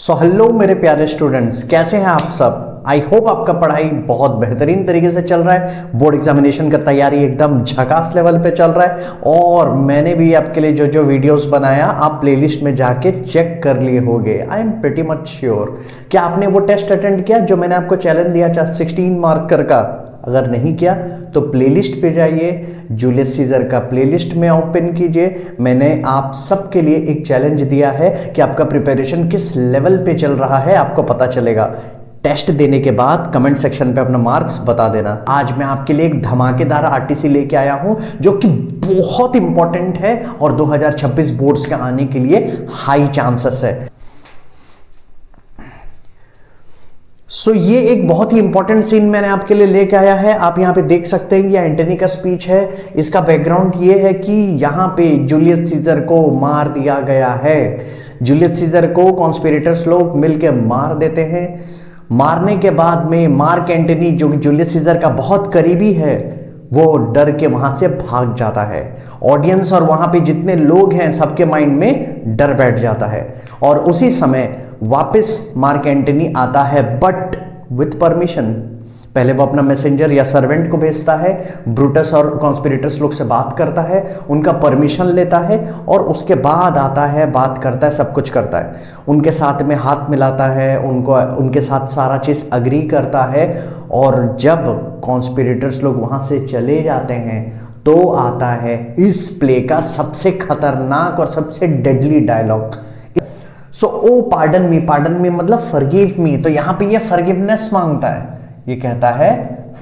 So hello मेरे प्यारे students, कैसे हैं आप सब। आई होप आपका पढ़ाई बहुत बेहतरीन तरीके से चल रहा है। बोर्ड एग्जामिनेशन का तैयारी एकदम झकास लेवल पे चल रहा है। और मैंने भी आपके लिए जो जो वीडियोस बनाया आप प्लेलिस्ट में जाके चेक कर लिए होंगे। I am pretty much sure. क्या आपने वो टेस्ट अटेंड किया जो मैंने आपको चैलेंज दिया 16 मार्कर का? अगर नहीं किया तो प्लेलिस्ट पे जाइए, जूलियस सीजर का प्लेलिस्ट में ओपन कीजिए। मैंने आप सबके लिए एक चैलेंज दिया है कि आपका प्रिपरेशन किस लेवल पे चल रहा है आपको पता चलेगा। टेस्ट देने के बाद कमेंट सेक्शन पे अपना मार्क्स बता देना। आज मैं आपके लिए एक धमाकेदार आरटीसी लेके आया हूं जो कि बहुत इंपॉर्टेंट है और 2026 बोर्ड्स के आने के लिए हाई चांसेस है। ये एक बहुत ही इंपॉर्टेंट सीन मैंने आपके लिए लेके आया है। आप यहाँ पे देख सकते हैं ये एंटनी का स्पीच है। इसका बैकग्राउंड ये है कि यहाँ पे जूलियस सीजर को मार दिया गया है। जूलियस सीजर को कॉन्स्पिरेटर्स लोग मिलकर मार देते हैं। मारने के बाद में मार्क एंटनी जो कि जूलियस सीजर का बहुत करीबी है वो डर के वहां से भाग जाता है। ऑडियंस और वहां पे जितने लोग हैं सबके माइंड में डर बैठ जाता है। और उसी समय वापस मार्क एंटनी आता है बट विथ परमिशन। पहले वो अपना मैसेंजर या सर्वेंट को भेजता है, ब्रूटस और कॉन्स्पिरेटर्स लोग से बात करता है, उनका परमिशन लेता है और उसके बाद आता है, बात करता है, सब कुछ करता है। उनके साथ में हाथ मिलाता है, उनके साथ सारा चीज अग्री करता है। और जब कॉन्स्पिरेटर्स लोग वहां से चले जाते हैं तो आता है इस प्ले का सबसे खतरनाक और सबसे डेडली डायलॉग। ओ पार्डन मी मतलब फॉरगिव मी। तो यहां पे ये फॉरगिवनेस मांगता है। ये कहता है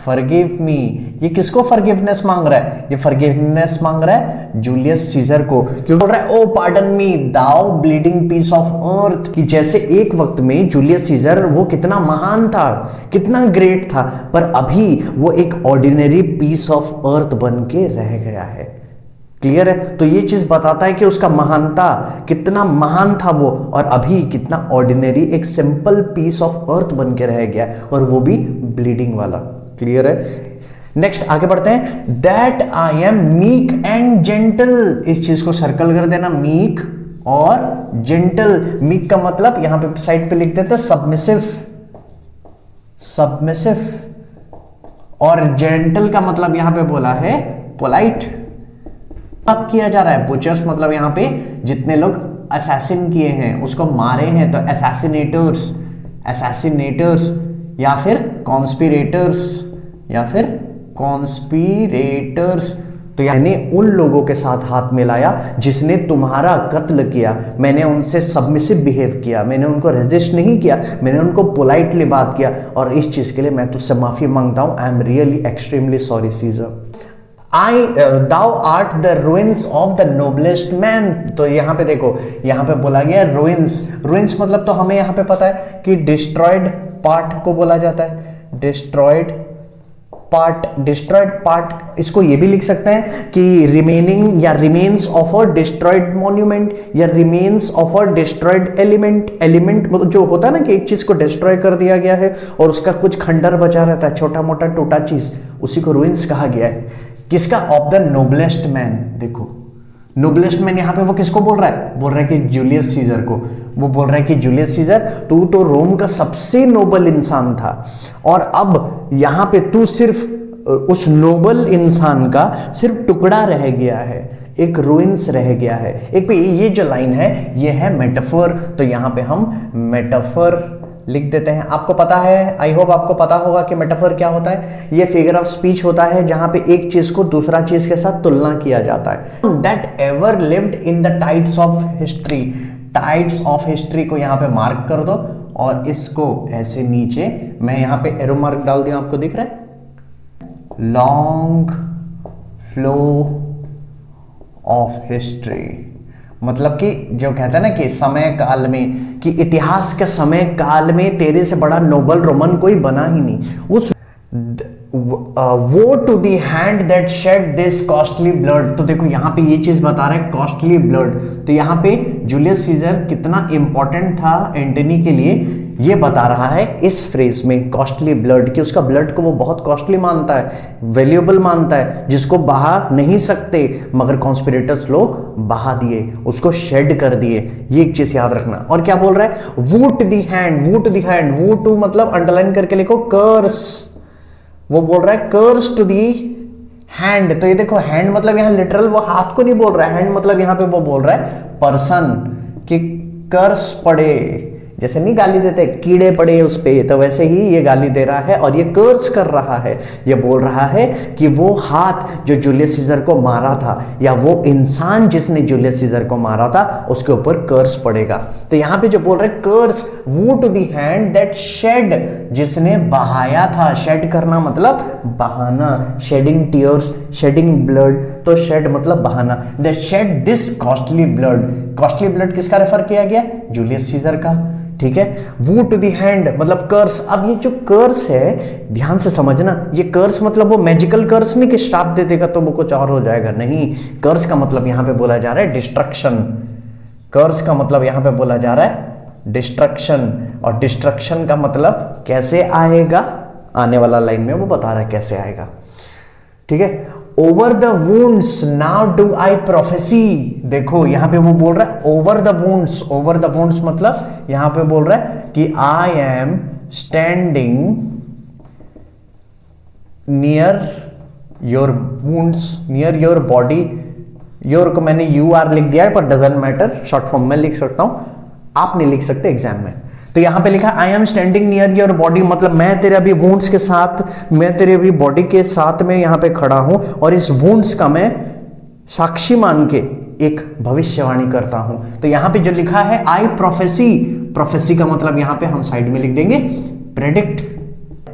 फॉरगिव मी। ये किसको फॉरगिवनेस मांग रहा है? ये फॉरगिवनेस मांग रहा है जूलियस सीजर को। क्यों बोल रहा है O pardon me thou bleeding piece of earth? कि जैसे एक वक्त में जूलियस सीजर वो कितना महान था, कितना ग्रेट था, पर अभी वो एक ऑर्डिनरी पीस ऑफ अर्थ बन के रह गया है। क्लियर है? तो ये चीज बताता है कि उसका महानता कितना महान था वो, और अभी कितना ऑर्डिनरी एक सिंपल पीस ऑफ अर्थ बन के रह गया, और वो भी ब्लीडिंग वाला। क्लियर है? नेक्स्ट आगे बढ़ते हैं। That I am meek and gentle. इस चीज को सर्कल कर देना, मीक और जेंटल। मीक का मतलब यहां पे साइड पे लिख देते हैं सबमिसिव, सबमिसिव। और जेंटल का मतलब यहां पे बोला है पोलाइट। बात किया जा रहा है बुचर्स मतलब यहां पे जितने लोग असैसिन किए हैं, उसको मारे हैं, तो असैसिनेटर्स, असैसिनेटर्स या फिर कॉन्स्पिरेटर्स, या फिर कॉन्स्पिरेटर्स। तो मैंने उन लोगों के साथ हाथ मिलाया जिसने तुम्हारा कत्ल किया। मैंने उनसे सबमिसिव बिहेव किया, मैंने उनको रेजिस्ट नहीं किया, मैंने उनको पोलाइटली बात किया। और इस चीज के लिए मैं तुझसे माफी मांगता हूं। I am really extremely sorry Caesar. thou art the ruins of the noblest man। तो यहां पे देखो, यहां पे बोला गया ruins। ruins मतलब तो हमें यहां पे पता है कि destroyed part को बोला जाता है। destroyed part, destroyed part इसको ये भी लिख सकते हैं कि remaining या remains of a destroyed monument या remains of a destroyed element। element मतलब जो होता है ना कि एक चीज को डिस्ट्रॉय कर दिया गया है और उसका कुछ खंडर बचा रहता है, छोटा मोटा टूटा चीज, उसी को ruins कहा गया है। किसका? Of the noblest man. देखो नोबलेस्ट मैन यहां पे वो किसको बोल रहा है? बोल रहा है कि जूलियस सीजर को। वो बोल रहा है कि जूलियस सीजर तू तो रोम का सबसे नोबल इंसान था, और अब यहां पे तू सिर्फ उस नोबल इंसान का सिर्फ टुकड़ा रह गया है, एक रूइंस रह गया है। एक पे ये जो लाइन है ये है मेटाफर। तो यहां पे हम मेटाफर लिख देते हैं। आपको पता है, आई होप आपको पता होगा कि मेटाफर क्या होता है। ये फिगर ऑफ स्पीच होता है जहां पे एक चीज को दूसरा चीज के साथ तुलना किया जाता है। That ever lived in the tides of history. Tides of history को यहां पे मार्क कर दो और इसको ऐसे नीचे मैं यहां पे एरो मार्क डाल दिया, आपको दिख रहा है? लॉन्ग फ्लो ऑफ हिस्ट्री मतलब कि जो कहता है ना कि समय काल में, कि इतिहास के समय काल में तेरे से बड़ा नोबल रोमन कोई बना ही नहीं। उस woe to the hand that shed this costly blood. तो देखो यहां पे ये चीज बता रहा है कॉस्टली ब्लड। तो यहां पे जूलियस सीजर कितना इंपॉर्टेंट था एंटनी के लिए, ये बता रहा है इस फ्रेज में कॉस्टली ब्लड कि उसका ब्लड को वो बहुत कॉस्टली मानता है, वैल्यूएबल मानता है, जिसको बहा नहीं सकते, मगर कॉन्स्पिरेटर्स लोग बहा दिए, उसको शेड कर दिए। ये एक चीज याद रखना। और क्या बोल रहा है, वूट दी हैंड, वूट दी हैंड, वूट मतलब अंडरलाइन करके लिखो कर्स। वो बोल रहा है कर्स टू दी हैंड। तो ये देखो हैंड मतलब यहां लिटरल वो हाथ को नहीं बोल रहा है, हैंड मतलब यहां पे वो बोल रहा है पर्सन कि कर्स पड़े। जैसे नहीं गाली देते कीड़े पड़े उस पे, तो वैसे ही ये गाली दे रहा है और ये कर्स कर रहा है। ये बोल रहा है कि वो हाथ जो जूलियस सीजर को मारा था, या वो इंसान जिसने जूलियस सीजर को मारा था, उसके ऊपर कर्स पड़ेगा। तो यहां पे जो बोल रहे curse woe to the hand that shed, जिसने बहाया था। शेड करना मतलब बहाना, शेडिंग टीयर्स, शेडिंग ब्लड। तो शेड मतलब बहाना। That shed this costly blood. Costly blood किसका रेफर किया गया, जूलियस सीजर का। ठीक है, वो टू दी हैंड मतलब कर्स। अब ये जो कर्स है ध्यान से समझना, ये कर्स मतलब वो मैजिकल कर्स नहीं कि श्राप दे देगा तो वो कुछ और हो जाएगा, नहीं। कर्स का मतलब यहां पे बोला जा रहा है डिस्ट्रक्शन। कर्स का मतलब यहां पे बोला जा रहा है डिस्ट्रक्शन। और डिस्ट्रक्शन का मतलब कैसे आएगा, आने वाला लाइन में वो बता रहा है कैसे आएगा। ठीक है, over the wounds now do I prophecy. देखो यहां पे वो बोल रहा है over the wounds. Over the wounds मतलब यहां पे बोल रहा है कि I am standing near your wounds, near your body. Your को मैंने यू आर लिख दिया है पर डजंट मैटर, शॉर्ट फॉर्म में लिख सकता हूं, आप नहीं लिख सकते एग्जाम में। तो यहां पे लिखा I am standing near your body, मतलब मैं तेरे अभी वुंड्स के साथ, मैं तेरे अभी बॉडी के साथ में यहां पे खड़ा हूं, और इस वुंड्स का मैं साक्षी मान के एक भविष्यवाणी करता हूं। तो यहां पे जो लिखा है आई प्रोफेसी, प्रोफेसी का मतलब यहां पे हम साइड में लिख देंगे predict.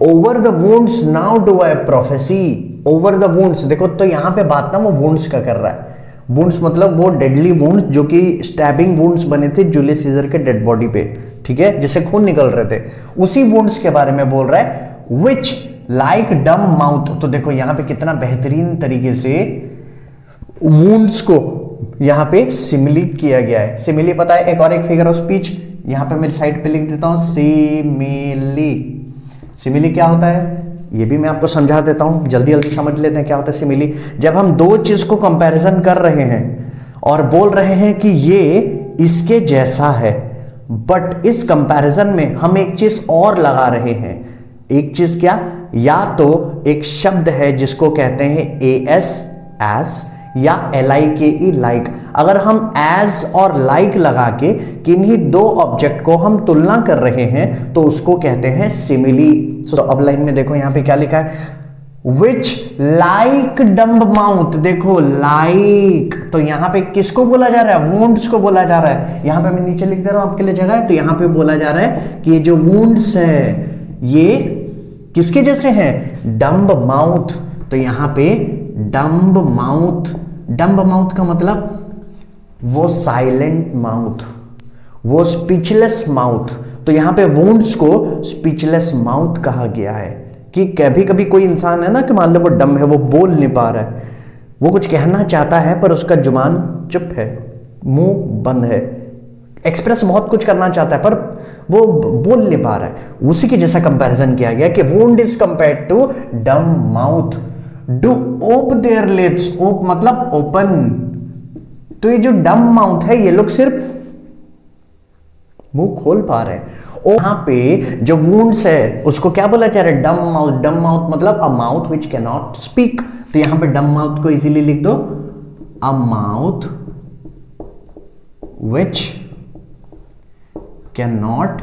Over the wounds now do I prophecy. Over the wounds, देखो तो यहां पे बात ना वो वुंड्स का कर रहा है। वुंड्स मतलब वो डेडली वुंड्स जो कि स्टैबिंग वुंड्स बने थे जूलियस सीजर के डेड बॉडी पे, ठीक है, जिससे खून निकल रहे थे, उसी वुंड्स के बारे में बोल रहा है। विच लाइक डम माउथ। तो देखो यहां पे कितना बेहतरीन तरीके से वुंड्स को यहां पे सिमिली किया गया है। सिमिली पता है, एक और एक फिगर ऑफ स्पीच यहां पे मेरी साइड पे लिख देता हूं, सिमिली। सिमिली क्या होता है ये भी मैं आपको समझा देता हूं, जल्दी जल्दी समझ लेते हैं क्या होता है सिमिली। जब हम दो चीज को कंपैरिजन कर रहे हैं और बोल रहे हैं कि ये इसके जैसा है, बट इस कंपैरिजन में हम एक चीज और लगा रहे हैं। एक चीज क्या, या तो एक शब्द है जिसको कहते हैं एस एस, या LIKE लाइक। अगर हम एज और लाइक लगा के किन्हीं दो ऑब्जेक्ट को हम तुलना कर रहे हैं तो उसको कहते हैं सिमिली। तो अब लाइन में देखो यहां पे क्या लिखा है, विच लाइक डम्ब माउथ। देखो लाइक, तो यहां पे किसको बोला जा रहा है, वुंड्स को बोला जा रहा है। यहां पे मैं नीचे लिख दे रहा हूं आपके लिए जगह है, तो यहां पे बोला जा रहा है कि ये जो वुंड्स है ये किसके जैसे हैं, डम्ब माउथ। तो यहां पे डम्ब माउथ, डम्ब माउथ का मतलब वो साइलेंट माउथ, वो स्पीचलेस माउथ। तो यहां पे वुंड्स को स्पीचलेस माउथ कहा गया है कि कभी कभी कोई इंसान है ना कि मान लो वो डम है, वो बोल नहीं पा रहा है, वो कुछ कहना चाहता है पर उसका जुबान चुप है, मुंह बंद है, एक्सप्रेस बहुत कुछ करना चाहता है पर वो बोल नहीं पा रहा है। उसी के जैसा कंपैरिजन किया गया कि wound is compared to dumb mouth. Do ope their lips, ope मतलब ओपन। तो ये जो डम माउथ है ये लोग सिर्फ मुंह खोल पा रहे हैं। और यहां पे जो वुंड्स है उसको क्या बोला जा रहा है, डम माउथ। डम माउथ मतलब a mouth which can not speak. तो यहां पे डम माउथ को इजीली लिख दो, a mouth which can not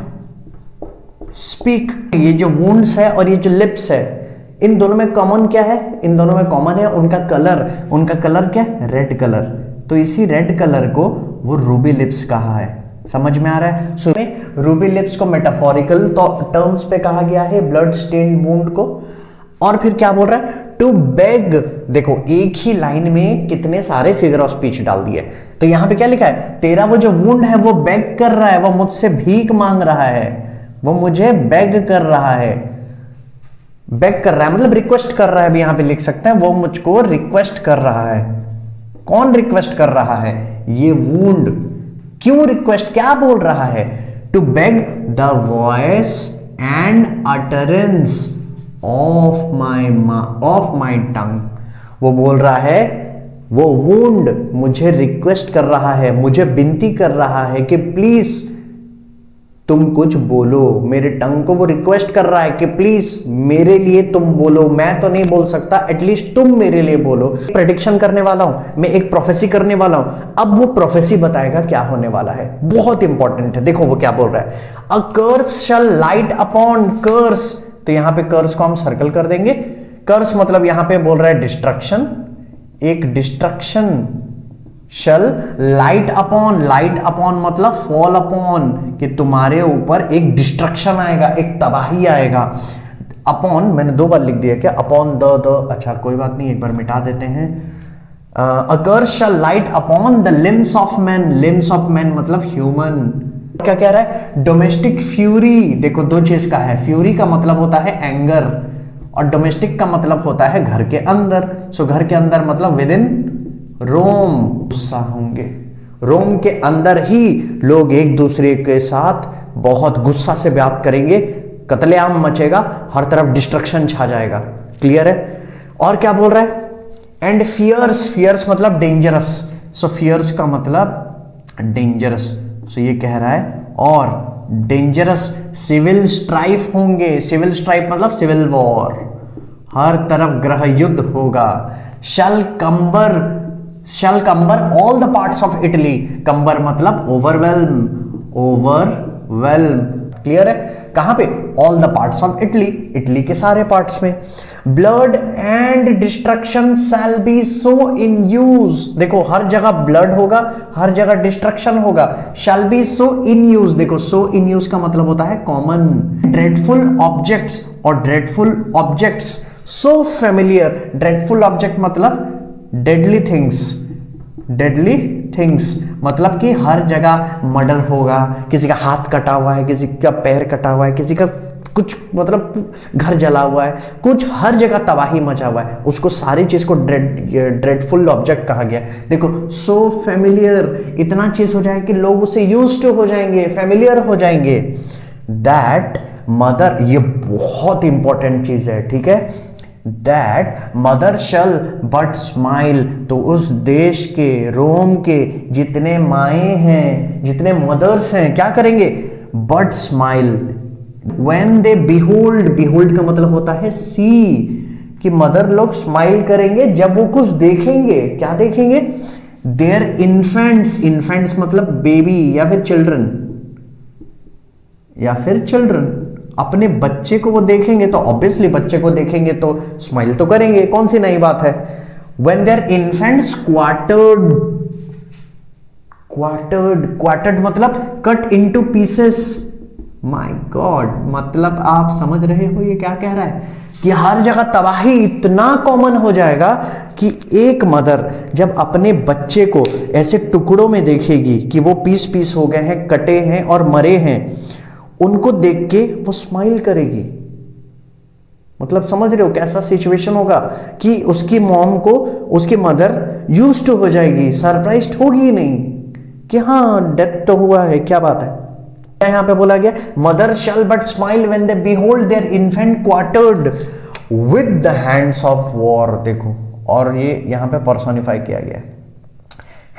speak. ये जो वुंड्स है और ये जो लिप्स है, इन दोनों में कॉमन क्या है, इन दोनों में कॉमन है उनका कलर। उनका कलर क्या है, रेड कलर। तो इसी रेड कलर को वो रूबी लिप्स कहा है। समझ में आ रहा है। सो रूबी लिप्स को मेटाफोरिकल टर्म्स पे कहा गया है, ब्लड स्टेन्ड वुंड को। और फिर क्या बोल रहा है, टू बेग। देखो एक ही लाइन में कितने सारे फिगर ऑफ स्पीच डाल दिए। तो यहां पे क्या लिखा है, तेरा वो जो वुंड है वो बेग कर रहा है, वो मुझसे भीख मांग रहा है, वो मुझे बेग कर रहा है। बेग कर रहा है मतलब रिक्वेस्ट कर रहा है, भी यहां पे लिख सकते हैं, वो मुझको रिक्वेस्ट कर रहा है। कौन रिक्वेस्ट कर रहा है, ये वुंड। क्यों रिक्वेस्ट, क्या बोल रहा है, to beg the voice and utterance of my tongue. वो बोल रहा है, वो वुंड मुझे रिक्वेस्ट कर रहा है, मुझे विनती कर रहा है कि प्लीज तुम कुछ बोलो। मेरे टंग को वो रिक्वेस्ट कर रहा है कि प्लीज मेरे लिए तुम बोलो, मैं तो नहीं बोल सकता, एटलीस्ट तुम मेरे लिए बोलो। प्रेडिक्शन करने वाला हूं मैं, एक प्रोफेसी करने वाला हूं। अब वो प्रोफेसी बताएगा क्या होने वाला है, बहुत इंपॉर्टेंट है। देखो वो क्या बोल रहा है, अ कर्स शैल लाइट अपॉन कर्स। तो यहां पे कर्स को हम सर्कल कर देंगे। कर्स मतलब यहां पे बोल रहा है डिस्ट्रक्शन, एक डिस्ट्रक्शन शल लाइट अपॉन, लाइट अपॉन मतलब फॉल अपॉन, कि तुम्हारे ऊपर एक डिस्ट्रक्शन आएगा, एक तबाही आएगा। अपॉन मैंने 2 बार लिख दिया क्या, अपॉन द, अच्छा कोई बात नहीं, एक बार मिटा देते हैं। A curse shall light upon the limbs of man, limbs of man मतलब ह्यूमन। क्या कह रहा है, डोमेस्टिक फ्यूरी। देखो 2 चीज का है, फ्यूरी का मतलब होता है एंगर और डोमेस्टिक का मतलब होता है घर के अंदर। सो घर के अंदर मतलब विद इन रोम गुस्सा होंगे, रोम के अंदर ही लोग एक दूसरे के साथ बहुत गुस्सा से बात करेंगे, कत्लेआम मचेगा, हर तरफ डिस्ट्रक्शन छा जाएगा। क्लियर है। और क्या बोल रहा है, एंड फियर्स, फियर्स मतलब डेंजरस। सो फियर्स का मतलब डेंजरस। सो ये कह रहा है और डेंजरस सिविल स्ट्राइफ होंगे, सिविल स्ट्राइफ मतलब सिविल वॉर, हर तरफ ग्रह युद्ध होगा। शल कंबर all the parts of Italy, कंबर मतलब ओवरवेल्म, ओवरवेल्म। क्लियर है। कहां पे, all the parts of Italy, Italy के सारे पार्ट्स में। Blood and destruction shall be so in use. देखो हर जगह ब्लड होगा, हर जगह डिस्ट्रक्शन होगा। Shall be so in use, देखो सो इन यूज का मतलब होता है कॉमन। ड्रेडफुल ऑब्जेक्ट्स, और dreadful objects so familiar, dreadful object मतलब डेडली थिंग्स, डेडली थिंग्स मतलब कि हर जगह मर्डर होगा, किसी का हाथ कटा हुआ है, किसी का पैर कटा हुआ है, किसी का कुछ मतलब घर जला हुआ है, कुछ हर जगह तबाही मचा हुआ है, उसको सारी चीज को ड्रेडफुल ऑब्जेक्ट कहा गया। देखो सो फेमिलियर, इतना चीज हो जाए कि लोग उसे यूज्ड टू हो जाएंगे, फेमिलियर हो जाएंगे। दैट मदर, ये बहुत इंपॉर्टेंट चीज है, ठीक है। That mother shall but smile, तो उस देश के, रोम के जितने माए हैं, जितने मदर्स हैं, क्या करेंगे, but smile when they behold, behold का मतलब होता है सी, कि मदर लोग स्माइल करेंगे जब वो कुछ देखेंगे। क्या देखेंगे, देयर इन्फेंट्स, इन्फेंट्स मतलब बेबी या फिर चिल्ड्रन, या फिर चिल्ड्रन, अपने बच्चे को वो देखेंगे तो ऑब्वियसली बच्चे को देखेंगे तो स्माइल तो करेंगे, कौन सी नई बात है। When their infants quartered, quartered मतलब cut into pieces. My God, मतलब आप समझ रहे हो ये क्या कह रहा है, कि हर जगह तबाही इतना कॉमन हो जाएगा कि एक मदर जब अपने बच्चे को ऐसे टुकड़ों में देखेगी कि वो पीस पीस हो गए हैं, कटे हैं और मरे हैं, उनको देख के वो स्माइल करेगी। मतलब समझ रहे हो कैसा सिचुएशन होगा, कि उसकी मॉम को, उसकी मदर यूज्ड टू हो जाएगी, सरप्राइज्ड होगी नहीं कि हाँ डेथ तो हुआ है, क्या बात है। यहां पे बोला गया mother shall but smile when they behold their infants quartered with the hands of war. देखो, और ये यहां पे पर्सोनिफाई किया गया है,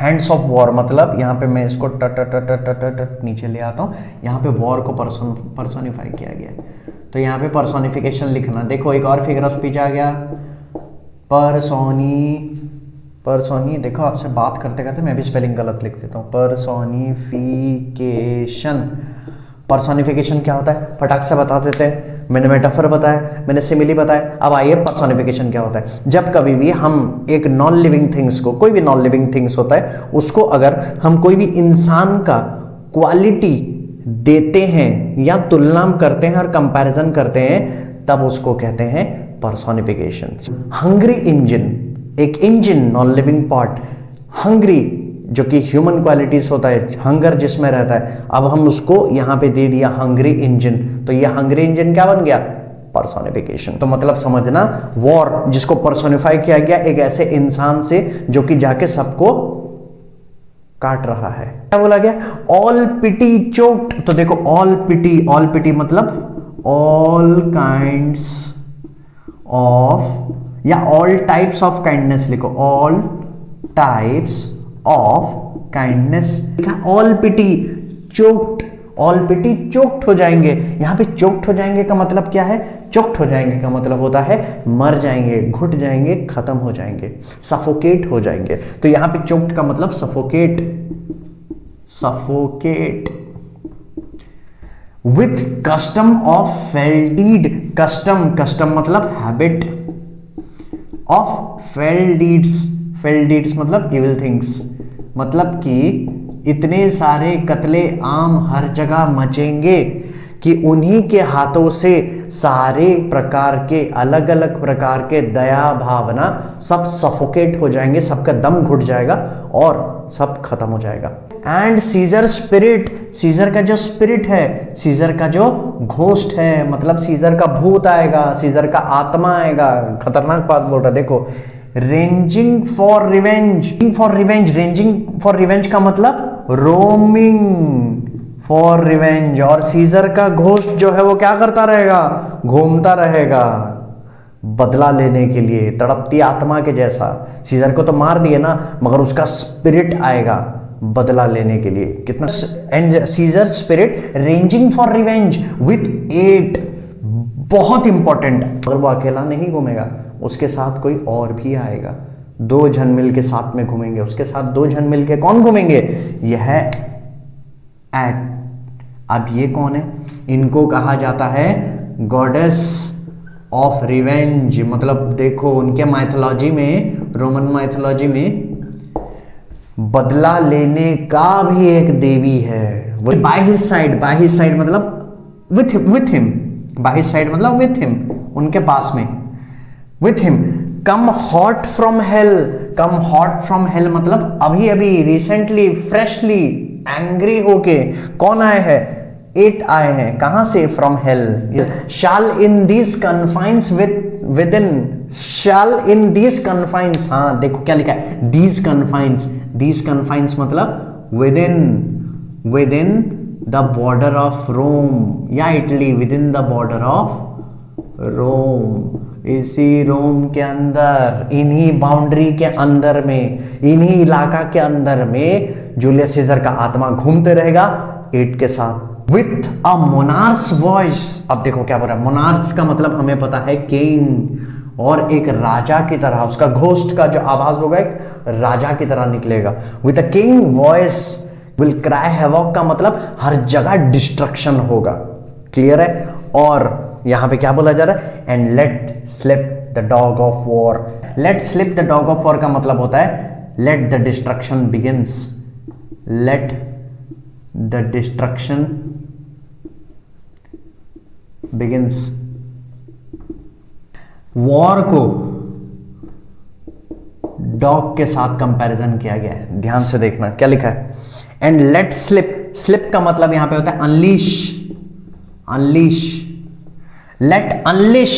हैंड्स ऑफ वॉर मतलब यहां पे मैं इसको टट नीचे ले आता हूं, यहां पे वॉर को पर्सोनिफाई किया गया है, तो यहां पे पर्सोनिफिकेशन लिखना। देखो एक और फिगर ऑफ स्पीच आ गया, पर्सोनी। देखो आपसे बात करते करते मैं भी स्पेलिंग गलत लिख देता हूं, पर्सोनिफिकेशन। पर्सोनिफिकेशन क्या होता है, फटाक से बता देते हैं। मैंने मेटाफर बताया, मैंने सिमिली बताया, अब आइए पर्सोनिफिकेशन क्या होता है। जब कभी भी हम एक नॉन लिविंग थिंग्स को, कोई भी नॉन लिविंग थिंग्स होता है उसको, अगर हम कोई भी इंसान का क्वालिटी देते हैं या तुलना करते हैं और कंपैरिजन करते हैं, तब उसको कहते हैं पर्सोनिफिकेशन। हंग्री इंजन, एक engine non living part, hungry जो कि ह्यूमन क्वालिटीज होता है, हंगर जिसमें रहता है, अब हम उसको यहां पे दे दिया हंग्री इंजन, तो ये हंग्री इंजन क्या बन गया, पर्सोनिफिकेशन। तो मतलब समझना, वॉर जिसको पर्सोनिफाई किया गया एक ऐसे इंसान से जो कि जाके सबको काट रहा है। क्या बोला गया? All pity choked. तो देखो ऑल पिटी मतलब ऑल काइंड्स ऑफ या ऑल टाइप्स ऑफ काइंडनेस लिखो, all types of kindness. All pity choked, all pity choked हो जाएंगे। यहां पे चोक्ड हो जाएंगे का मतलब क्या है? चोक्ड हो जाएंगे का मतलब होता है मर जाएंगे, घुट जाएंगे, खत्म हो जाएंगे, सफोकेट हो जाएंगे। तो यहां पे चोक्ड का मतलब suffocate, suffocate with custom of fell deed. Custom मतलब हैबिट ऑफ फेल्डीड्स। फेल्डीड्स मतलब इविल थिंग्स, मतलब कि इतने सारे कत्ले आम हर जगह मचेंगे कि उन्हीं के हाथों से सारे प्रकार के अलग अलग प्रकार के दया भावना सब सफोकेट हो जाएंगे, सबका दम घुट जाएगा और सब खत्म हो जाएगा। एंड सीजर स्पिरिट, सीजर का जो स्पिरिट है, सीजर का जो घोस्ट है, मतलब सीजर का भूत आएगा, सीजर का आत्मा आएगा। खतरनाक बात बोल रहा है देखो। Ranging for revenge, ranging for revenge का मतलब रोमिंग फॉर रिवेंज। और सीजर का घोस्ट जो है वो क्या करता रहेगा? घूमता रहेगा बदला लेने के लिए, तड़पती आत्मा के जैसा। सीजर को तो मार दिए ना, मगर उसका स्पिरिट आएगा बदला लेने के लिए। कितना and seizure spirit ranging for revenge with 8। बहुत इंपॉर्टेंट, अगर वो अकेला नहीं घूमेगा, उसके साथ कोई और भी आएगा। 2 जन मिल के साथ में घूमेंगे, उसके साथ 2 जन मिल के कौन घूमेंगे? यह एट। अब ये कौन है? इनको कहा जाता है गॉडेस ऑफ रिवेंज। मतलब देखो उनके माइथोलॉजी में, रोमन माइथोलॉजी में बदला लेने का भी एक देवी है। वो बाय हिज साइड मतलब with him, by his side मतलब विथ हिम, उनके पास में, with him. Come hot from hello, come hot from hello मतलब अभी अभी रिसेंटली फ्रेशली एंग्री होके कौन आए हैं? 8 आए हैं। कहां से? From hell. Shall in these confines within, shall in these confines. हाँ देखो क्या लिखा है, दीज कन्फाइंस। दीज कन्फाइंस मतलब within the border of Rome या Italy, within the border of Rome. इसी रोम के अंदर, इन्हीं बाउंड्री के अंदर में, इन्हीं इलाका के अंदर में जूलियस सीजर का आत्मा घूमते रहेगा 8 के साथ विथ अ मोनार्क्स वॉइस। अब देखो क्या बोल रहा है, मोनार्क्स का मतलब हमें पता है किंग, और एक राजा की तरह उसका घोस्ट का जो आवाज होगा एक राजा की तरह निकलेगा। With a king voice will cry havoc का मतलब हर जगह डिस्ट्रक्शन होगा। क्लियर है? और यहां पे क्या बोला जा रहा है? And let slip the dog of war. Let slip the dog of war का मतलब होता है let the destruction begins, let the destruction begins. War को डॉग के साथ कंपैरिजन किया गया है, ध्यान से देखना क्या लिखा है। एंड लेट स्लिप, स्लिप का मतलब यहां पे होता है unleash, unleash. Let unleash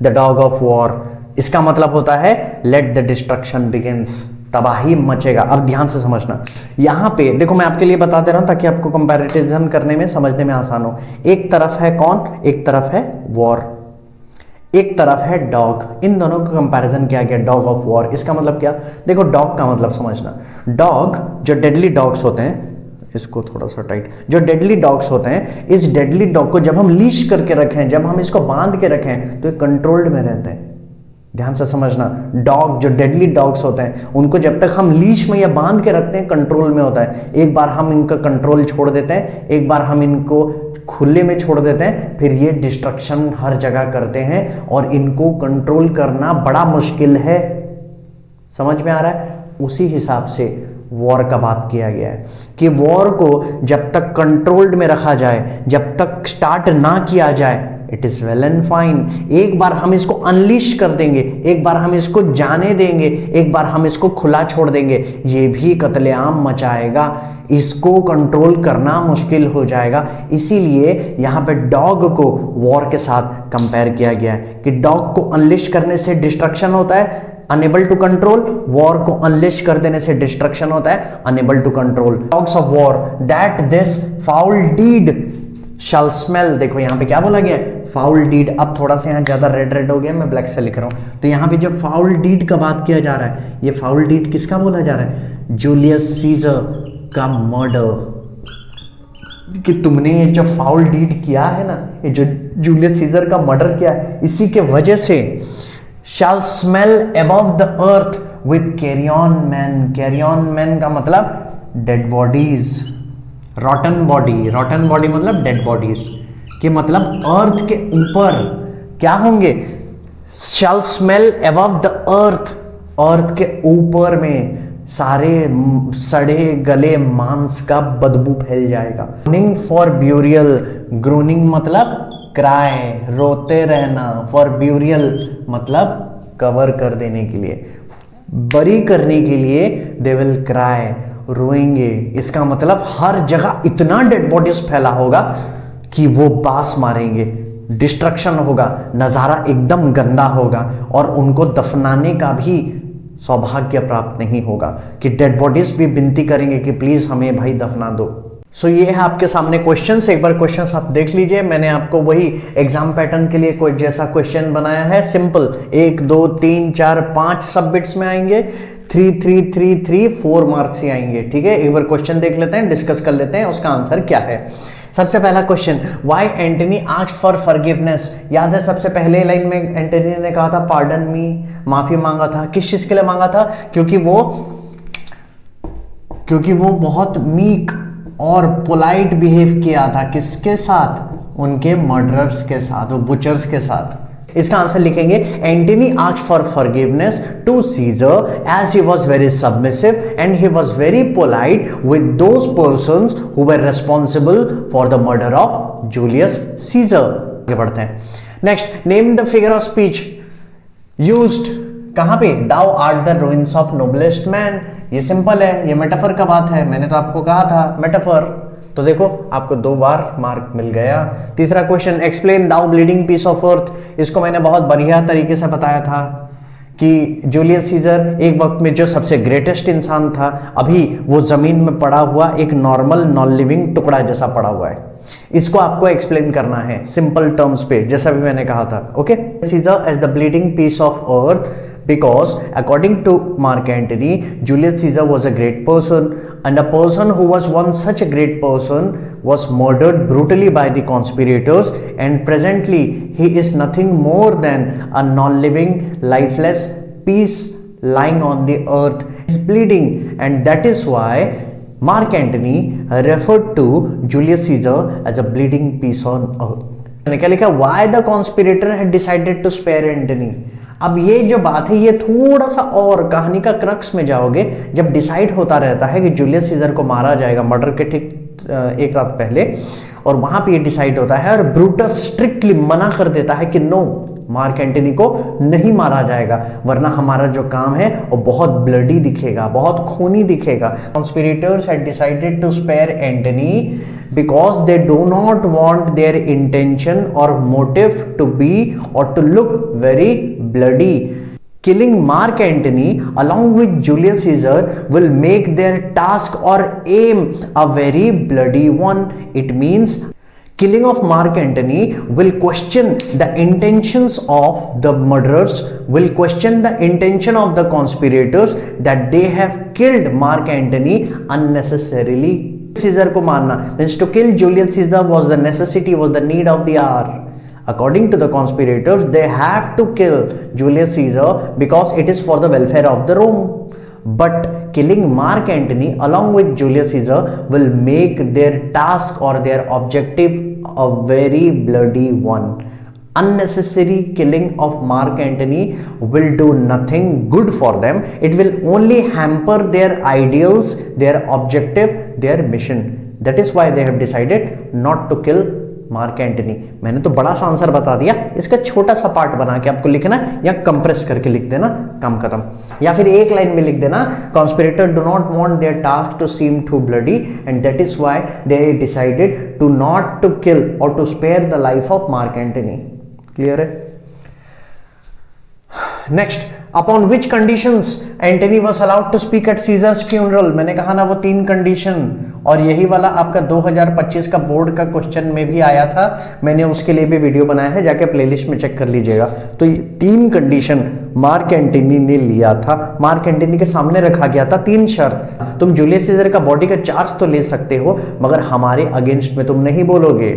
the dog of war, इसका मतलब होता है लेट द डिस्ट्रक्शन बिगिंस, तबाही मचेगा। अब ध्यान से समझना, यहां पे देखो मैं आपके लिए बता दे रहा हूं ताकि आपको कंपैरिजन करने में समझने में आसान हो। एक तरफ है कौन? एक तरफ है वॉर, एक तरफ है डॉग। इन दोनों का कंपैरिजन किया गया, डॉग ऑफ वॉर। इसका मतलब क्या? देखो डॉग का मतलब समझना, डॉग जो डेडली डॉग्स होते हैं, इसको थोड़ा सा टाइट, जो डेडली डॉग्स होते हैं, इस डेडली डॉग को जब हम लीश करके रखें, जब हम इसको बांध के रखें तो ये कंट्रोल्ड में रहते हैं। ध्यान से समझना, डॉग जो डेडली डॉग्स होते हैं उनको जब तक हम लीश में या बांध के रखते हैं कंट्रोल में होता है। एक बार हम इनका कंट्रोल छोड़ देते हैं, एक बार हम इनको खुले में छोड़ देते हैं, फिर ये डिस्ट्रक्शन हर जगह करते हैं और इनको कंट्रोल करना बड़ा मुश्किल है। समझ में आ रहा है? उसी हिसाब से वॉर का बात किया गया है कि वॉर को जब तक कंट्रोल्ड में रखा जाए, जब तक स्टार्ट ना किया जाए, it is well and fine. एक बार हम इसको अनलिश कर देंगे, एक बार हम इसको जाने देंगे, एक बार हम इसको खुला छोड़ देंगे, ये भी कत्लेआम मचाएगा, इसको कंट्रोल करना मुश्किल हो जाएगा। इसीलिए यहां पे डॉग को वॉर के साथ कंपेयर किया गया है कि डॉग को अनलिश करने से डिस्ट्रक्शन होता है, अनेबल टू कंट्रोल, वॉर को अनलिश कर देने से डिस्ट्रक्शन होता है, unable to control. Dogs of war that this foul deed shall smell, देखो यहां पे क्या बोला गया है, फाउल डीड। अब थोड़ा सा यहां ज्यादा रेड रेड हो गया, मैं ब्लैक से लिख रहा हूं। तो यहां पे जो फाउल डीड का बात किया जा रहा है, ये फाउल डीड किसका बोला जा रहा है, जूलियस सीजर का मर्डर, कि तुमने ये जो फाउल डीड किया है ना, ये जो जूलियस सीजर का मर्डर किया है, इसी के वजह से shall smell above the earth with carrion man. Carrion man का मतलब dead bodies, rotten body, rotten body मतलब डेड बॉडीज, कि मतलब अर्थ के ऊपर क्या होंगे, shall smell above the earth, earth के ऊपर में सारे सड़े गले मांस का बदबू फैल जाएगा। ग्रोनिंग फॉर ब्यूरियल, ग्रोनिंग मतलब क्राई, रोते रहना, फॉर ब्यूरियल मतलब कवर कर देने के लिए, बरी करने के लिए, दे विल क्राई, रोएंगे। इसका मतलब हर जगह इतना डेड बॉडीज फैला होगा कि वो बास मारेंगे, डिस्ट्रक्शन होगा, नजारा एकदम गंदा होगा, और उनको दफनाने का भी सौभाग्य प्राप्त नहीं होगा, कि डेड बॉडीज भी विनती करेंगे कि प्लीज हमें भाई दफना दो। सो ये है आपके सामने क्वेश्चंस, एक बार क्वेश्चंस आप देख लीजिए। मैंने आपको वही एग्जाम पैटर्न के लिए कोई जैसा क्वेश्चन बनाया है, सिंपल 1 2 3 4 5 सब बिट्स में आएंगे, 3 3 3 3 4 मार्क्स ही आएंगे, ठीक है। एक बार क्वेश्चन देख लेते हैं, डिस्कस कर लेते हैं उसका आंसर क्या है। सबसे पहला question, why Antony asked for forgiveness. याद है सबसे पहले लाइन में एंटनी ने कहा था पार्डन मी, माफी मांगा था, किस चीज के लिए मांगा था, क्योंकि वो बहुत मीक और पोलाइट बिहेव किया था, किसके साथ, उनके मर्डरर्स के साथ, वो बुचर्स के साथ। इसका आंसर लिखेंगे, Antony asked for forgiveness to Caesar as he was very submissive and he was very polite with those persons who were responsible for the murder of Julius Caesar. आगे बढ़ते हैं। Next, name the figure of speech used कहां पे, thou art the ruins of noblest man. ये simple है, ये metaphor का बात है, मैंने तो आपको कहा था मेटाफर, तो देखो आपको 2 बार मार्क मिल गया। तीसरा question, explain thou bleeding piece of earth. इसको मैंने बहुत बढ़िया तरीके से बताया था कि जूलियस सीजर एक वक्त में जो सबसे ग्रेटेस्ट इंसान था, अभी वो जमीन में पड़ा हुआ एक नॉर्मल नॉन लिविंग टुकड़ा जैसा पड़ा हुआ है। इसको आपको एक्सप्लेन करना है सिंपल टर्म्स पे, जैसा भी मैंने कहा था। Okay, Caesar as the bleeding piece of earth because according to Mark Antony, Julius Caesar was a great person, and a person who was once such a great person was murdered brutally by the conspirators, and presently he is nothing more than a non-living, lifeless piece lying on the earth. He is bleeding, and that is why Mark Antony referred to Julius Caesar as a bleeding piece on earth. क्या लिखा, why the conspirator had decided to spare Antony। अब ये जो बात है, ये थोड़ा सा और कहानी का क्रक्स में जाओगे, जब डिसाइड होता रहता है कि जूलियस सीजर को मारा जाएगा मर्डर के ठीक एक रात पहले, और वहां पे ये डिसाइड होता है, और ब्रूटस स्ट्रिक्टली मना कर देता है कि नो, मार्क एंटनी को नहीं मारा जाएगा, वरना हमारा जो काम है वो बहुत ब्लडी दिखेगा, बहुत खूनी दिखेगा। Conspirators had decided to spare Antony because they do not want their intention or motive to be or to look very bloody. Killing Mark Antony along with Julius Caesar will make their task or aim a very bloody one. It means killing of Mark Antony will question the intentions of the murderers, will question the intention of the conspirators that they have killed Mark Antony unnecessarily. Caesar को मारना means to kill Julius Caesar was the necessity, was the need of the hour. According to the conspirators, they have to kill Julius Caesar because it is for the welfare of the Rome. But killing Mark Antony along with Julius Caesar will make their task or their objective a very bloody one. Unnecessary killing of Mark Antony will do nothing good for them. It will only hamper their ideals, their objective, their mission. That is why they have decided not to kill Mark Antony. मैंने तो बड़ा सा answer बता दिया, इसका छोटा सा part बना के आपको लिखना या कंप्रेस करके लिख देना, काम खत्म। या फिर एक लाइन में लिख देना, conspirator do not want their task to seem too bloody and that is why they decided to not to kill or to spare the life of Mark Antony. Clear है। Next, upon which conditions Antony was allowed to speak at Caesar's funeral. मैंने कहा ना वो 3 condition, और यही वाला आपका 2025 का बोर्ड का क्वेश्चन में भी आया था, मैंने उसके लिए भी वीडियो बनाया है, जाके प्लेलिस्ट में चेक कर लीजिएगा। तो ये 3 कंडीशन मार्क एंटनी ने लिया था, मार्क एंटनी के सामने रखा गया था 3 शर्त। तुम जूलियस सीजर का बॉडी का चार्ज तो ले सकते हो, मगर हमारे अगेंस्ट में तुम नहीं बोलोगे।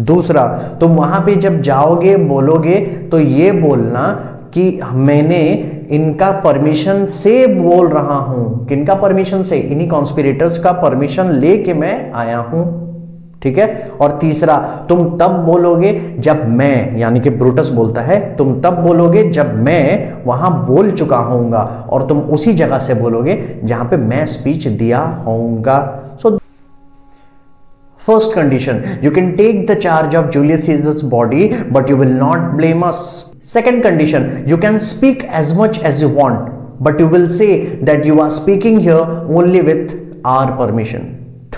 दूसरा, तुम वहां पे जब जाओगे बोलोगे तो ये बोलना कि मैंने इनका परमिशन से बोल रहा हूं। किनका परमिशन से? इन्हीं कॉन्स्पिरेटर्स का परमिशन लेके मैं आया हूं, ठीक है। और तीसरा, तुम तब बोलोगे जब मैं, यानी कि ब्रूटस बोलता है, तुम तब बोलोगे जब मैं वहां बोल चुका होऊंगा, और तुम उसी जगह से बोलोगे जहां पे मैं स्पीच दिया होऊंगा। सो first condition, you can take the charge of Julius Caesar's body, but you will not blame us. Second condition, you can speak as much as you want, but you will say that you are speaking here only with our permission.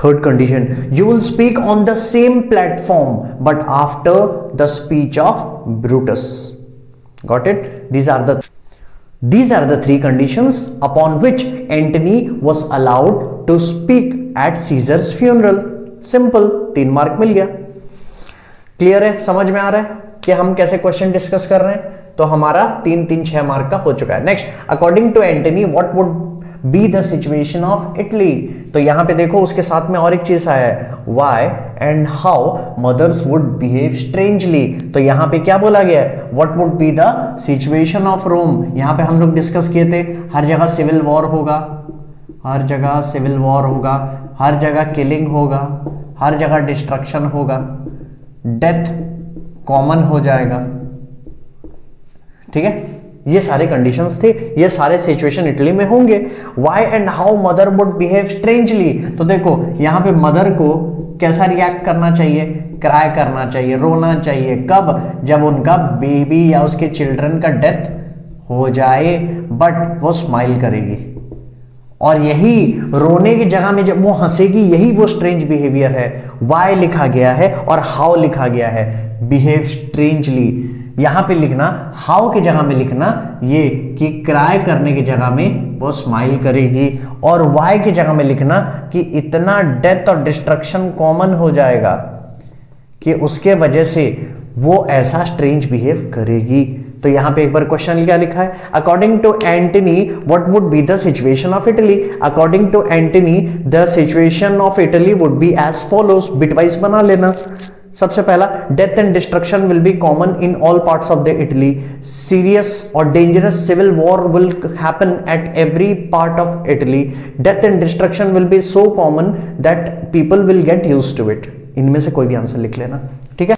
Third condition, you will speak on the same platform, but after the speech of Brutus. Got it? These are the 3 conditions upon which Antony was allowed to speak at Caesar's funeral. Simple, 3 mark मिल गया। Clear है? समझ में आ रहा है कि हम कैसे क्वेश्चन डिस्कस कर रहे हैं? तो हमारा 3-3-6 मार्क का हो चुका है। Next, according to Antony what would be the situation of Italy. तो यहां पे देखो उसके साथ में और एक चीज आया है, why and how mothers would behave strangely. तो यहां पे क्या बोला गया है? What would be the situation of Rome. यहां पे हम लोग डिस्कस किए थे, हर जगह सिविल वॉर होगा, हर जगह सिविल वॉर होगा, हर जगह किलिंग होगा, हर जगह डिस्ट्रक्शन होगा, डेथ कॉमन हो जाएगा, ठीक है। ये सारे कंडीशंस थे, ये सारे सिचुएशन इटली में होंगे। Why and how mother would behave strangely. तो देखो यहां पे मदर को कैसा रिएक्ट करना चाहिए? क्राई करना चाहिए, रोना चाहिए। कब? जब उनका बेबी या उसके चिल्ड्रन का डेथ हो जाए, बट वो स्माइल करेगी। और यही रोने की जगह में जब वो हंसेगी, यही वो स्ट्रेंज बिहेवियर है। वाई लिखा गया है और हाउ लिखा गया है, बिहेव स्ट्रेंजली। यहां पे लिखना, हाउ की जगह में लिखना ये कि क्राई करने की जगह में वो स्माइल करेगी, और वाई की जगह में लिखना कि इतना डेथ और डिस्ट्रक्शन कॉमन हो जाएगा कि उसके वजह से वो ऐसा स्ट्रेंज बिहेव करेगी। तो यहां पे एक बार क्वेश्चन क्या लिखा है? According to Antony what would be the situation of Italy. According to Antony the situation of Italy would be as follows. बिटवाइज बना लेना। सबसे पहला, death and destruction will be common in all parts of the Italy. Serious और dangerous civil war will happen at every part of Italy. Death and destruction will be so common that people will get used to it. इनमें से कोई भी answer लिख लेना, ठीक है।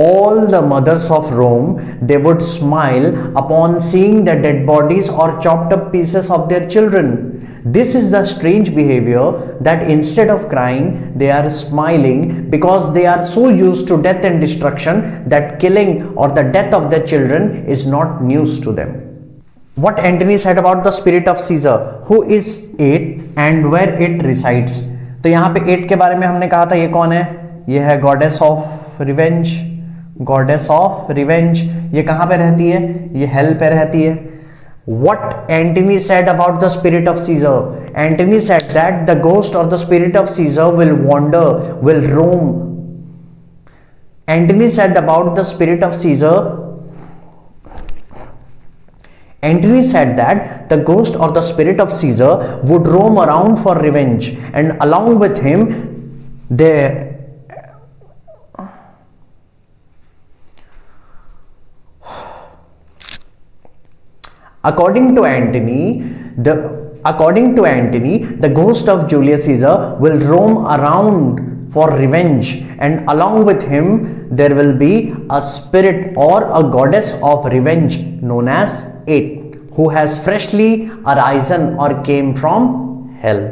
All the mothers of Rome, they would smile upon seeing the dead bodies or chopped up pieces of their children. This is the strange behavior that instead of crying, they are smiling because they are so used to death and destruction that killing or the death of their children is not news to them. What Antony said about the spirit of Caesar, who is it and where it resides. तो यहाँ पे eight के बारे में हमने कहा था, ये कौन है? ये है goddess of revenge. Goddess of revenge ये कहां पे रहती है? ये हेल पे रहती है। What Antony said about the spirit of Caesar? Antony said that the ghost or the spirit of Caesar will wander, will roam. Antony said about the spirit of Caesar. Antony said that the ghost or the spirit of Caesar would roam around for revenge, and along with him there According to Antony, the ghost of Julius Caesar will roam around for revenge, and along with him there will be a spirit or a goddess of revenge known as It, who has freshly arisen or came from hell.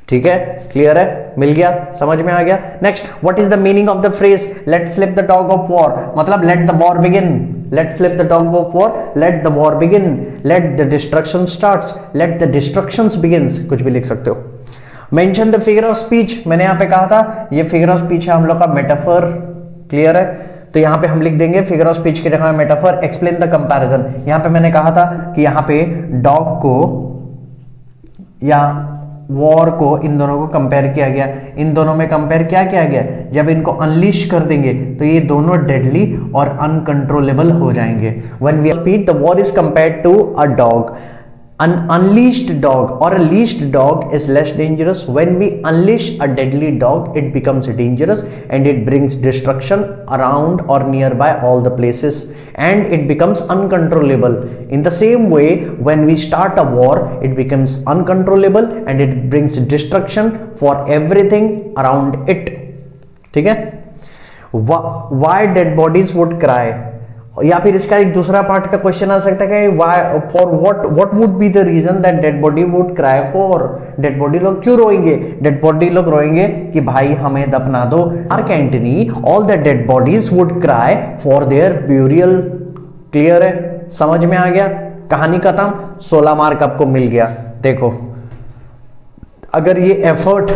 ठीक है, clear है, मिल गया, समझ में आ गया। Next, what is the meaning of the phrase let slip the dog of war? मतलब let the war begin, let slip the dog of war, let the war begin, let the destruction starts, let the destructions begins, कुछ भी लिख सकते हो। Mention the figure of speech, मैंने यहां पे कहा था ये फिगर ऑफ स्पीच है हम लोग का मेटाफर, क्लियर है। तो यहां पे हम लिख देंगे फिगर ऑफ स्पीच की जगह मेटाफर, एक्सप्लेन द कंपैरिजन। यहां पे मैंने कहा था कि यहां पे डॉग को या वॉर को, इन दोनों को कंपेयर किया गया। इन दोनों में कंपेयर क्या किया गया? जब इनको अनलीश कर देंगे तो ये दोनों डेडली और अनकंट्रोलेबल हो जाएंगे। When we speed the war is compared to a dog, an unleashed dog or a leashed dog is less dangerous. When we unleash a deadly dog, it becomes dangerous and it brings destruction around or nearby all the places, and it becomes uncontrollable. In the same way, when we start a war, it becomes uncontrollable and it brings destruction for everything around it. ठीक है? Why dead bodies would cry? या फिर इसका एक दूसरा part का question आ सकता है कि why, for what would be the reason that dead body would cry for? Dead body लोग क्यों रोएंगे? डेड बॉडी लोग रोएंगे कि भाई हमें दफना दो। Mark Antony, all the dead bodies would cry for their burial. Clear है? समझ में आ गया? कहानी खत्म। 16 मार्क आपको मिल गया। देखो, अगर ये एफर्ट,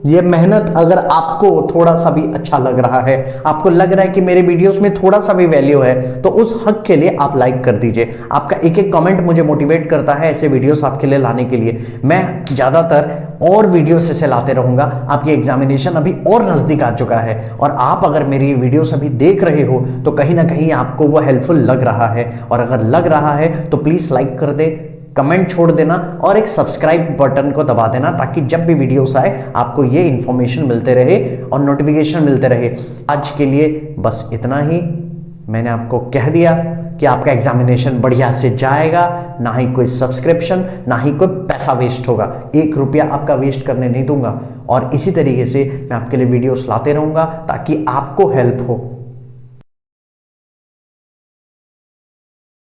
ये मेहनत अगर आपको थोड़ा सा भी अच्छा लग रहा है, आपको लग रहा है कि मेरे वीडियोस में थोड़ा सा भी वैल्यू है, तो उस हक के लिए आप लाइक कर दीजिए। आपका एक एक कमेंट मुझे मोटिवेट करता है ऐसे वीडियोस आपके लिए लाने के लिए। मैं ज्यादातर और वीडियोस ऐसे लाते रहूंगा। आपकी एग्जामिनेशन अभी और नजदीक आ चुका है, और आप अगर मेरी वीडियोस अभी देख रहे हो तो कहीं ना कहीं आपको वो हेल्पफुल लग रहा है। और अगर लग रहा है तो प्लीज लाइक कर दे, कमेंट छोड़ देना और एक सब्सक्राइब बटन को दबा देना, ताकि जब भी वीडियोस आए आपको ये इंफॉर्मेशन मिलते रहे और नोटिफिकेशन मिलते रहे। आज के लिए बस इतना ही। मैंने आपको कह दिया कि आपका एग्जामिनेशन बढ़िया से जाएगा, ना ही कोई सब्सक्रिप्शन, ना ही कोई पैसा वेस्ट होगा। 1 रुपया आपका वेस्ट करने नहीं दूंगा। और इसी तरीके से मैं आपके लिए वीडियोस लाते रहूंगा ताकि आपको हेल्प हो।